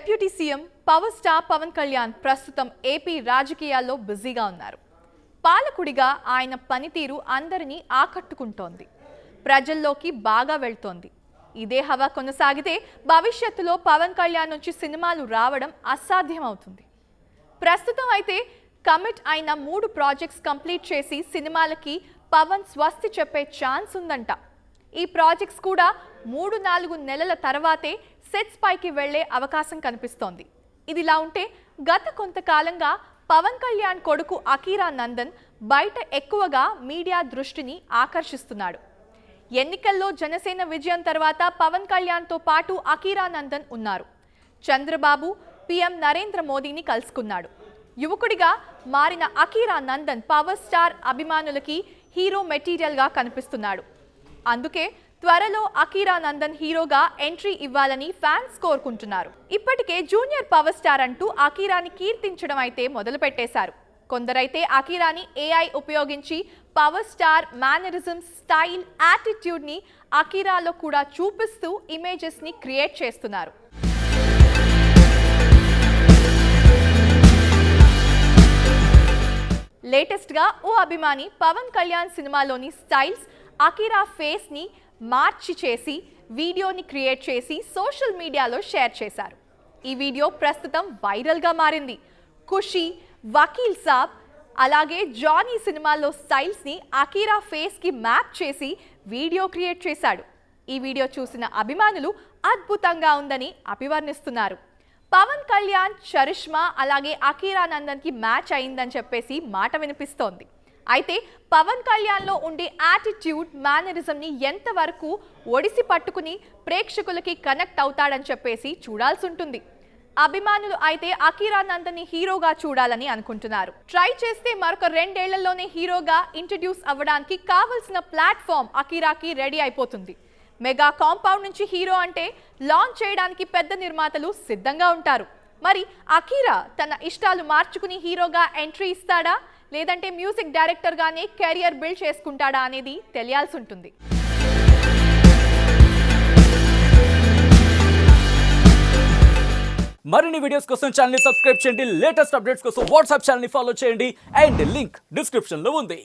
Deputy CM power star Pawan Kalyan ప్రస్తుతం AP రాజకీయాల్లో బిజీగా ఉన్నారు. పాలకుడిగా ఆయన పనితీరు అందరినీ ఆకట్టుకుంటోంది, ప్రజల్లోకి బాగా వెళ్తోంది. ఇదే హవా కొనసాగితే భవిష్యత్తులో పవన్ కళ్యాణ్ నుంచి సినిమాలు రావడం అసాధ్యం అవుతుంది. ప్రస్తుతం అయితే కమిట్ అయిన 3 ప్రాజెక్ట్స్ కంప్లీట్ చేసి సినిమాలకి పవన్ స్వస్తి చెప్పే ఛాన్స్ ఉందంట. ఈ ప్రాజెక్ట్స్ కూడా 3-4 నెలల తర్వాతే సెట్స్ పైకి వెళ్లే అవకాశం కనిపిస్తోంది. ఇదిలా ఉంటే గత కొంతకాలంగా పవన్ కళ్యాణ్ కొడుకు అకీరా నందన్ బయట ఎక్కువగా మీడియా దృష్టిని ఆకర్షిస్తున్నాడు. ఎన్నికల్లో జనసేన విజయం తర్వాత పవన్ కళ్యాణ్తో పాటు అకీరా నందన్ ఉన్నారు. చంద్రబాబు, పీఎం నరేంద్ర మోదీని కలుసుకున్నాడు. యువకుడిగా మారిన అకీరా నందన్ పవర్ స్టార్ అభిమానులకి హీరో మెటీరియల్గా కనిపిస్తున్నాడు. అందుకే త్వరలో అకీరా నందన్ హీరోగా ఎంట్రీ ఇవ్వాలని ఫ్యాన్స్ కోరుకుంటున్నారు. ఇప్పటికే జూనియర్ పవర్ స్టార్ అంటూ అకీరాని కీర్తించడం అయితే మొదలుపెట్టేశారు. కొందరైతే అకీరాని ఏఐ ఉపయోగించి power star mannerism, style, attitude ని అకీరాలో కూడా చూపిస్తూ ఇమేజెస్ ని క్రియేట్ చేస్తున్నారు. లేటెస్ట్ గా ఓ అభిమాని పవన్ కళ్యాణ్ సినిమాలోని స్టైల్స్, అకీరా ఫేస్ ని మార్చి చేసి వీడియోని క్రియేట్ చేసి సోషల్ మీడియాలో షేర్ చేశారు. ఈ వీడియో ప్రస్తుతం వైరల్గా మారింది. ఖుషి, వకీల్ సాబ్, అలాగే జానీ సినిమాలో స్టైల్స్ని అకీరా ఫేస్కి మ్యాప్ చేసి వీడియో క్రియేట్ చేశాడు. ఈ వీడియో చూసిన అభిమానులు అద్భుతంగా ఉందని అభివర్ణిస్తున్నారు. పవన్ కళ్యాణ్ చరిష్మా అలాగే అకీరా నందన్కి మ్యాచ్ అయిందని చెప్పేసి మాట వినిపిస్తోంది. అయితే పవన్ కళ్యాణ్లో ఉండే యాటిట్యూడ్, మేనరిజంని ఎంతవరకు ఒడిసి పట్టుకుని ప్రేక్షకులకి కనెక్ట్ అవుతాడని చెప్పేసి చూడాల్సి ఉంటుంది. అభిమానులు అయితే అకీరా నందన్ని హీరోగా చూడాలని అనుకుంటున్నారు. ట్రై చేస్తే మరొక 2 ఏళ్లలోనే హీరోగా ఇంట్రడ్యూస్ అవ్వడానికి కావలసిన ప్లాట్ఫామ్ అకీరాకి రెడీ అయిపోతుంది. మెగా కాంపౌండ్ నుంచి హీరో అంటే లాంచ్ చేయడానికి పెద్ద నిర్మాతలు సిద్ధంగా ఉంటారు. మరి అకీరా తన ఇష్టాలు మార్చుకుని హీరోగా ఎంట్రీ ఇస్తాడా, లేదంటే మ్యూజిక్ డైరెక్టర్ గానే కెరియర్ బిల్డ్ చేసుకుంటాడా అనేది తెలియాల్సి ఉంటుంది. మరిన్ని వీడియోస్ కోసం ఛానల్ ని సబ్స్క్రైబ్ చేయండి. లేటెస్ట్ అప్డేట్స్ కోసం వాట్సాప్ ఛానల్ ని ఫాలో చేయండి. అండ్ లింక్ డిస్క్రిప్షన్ లో ఉంది.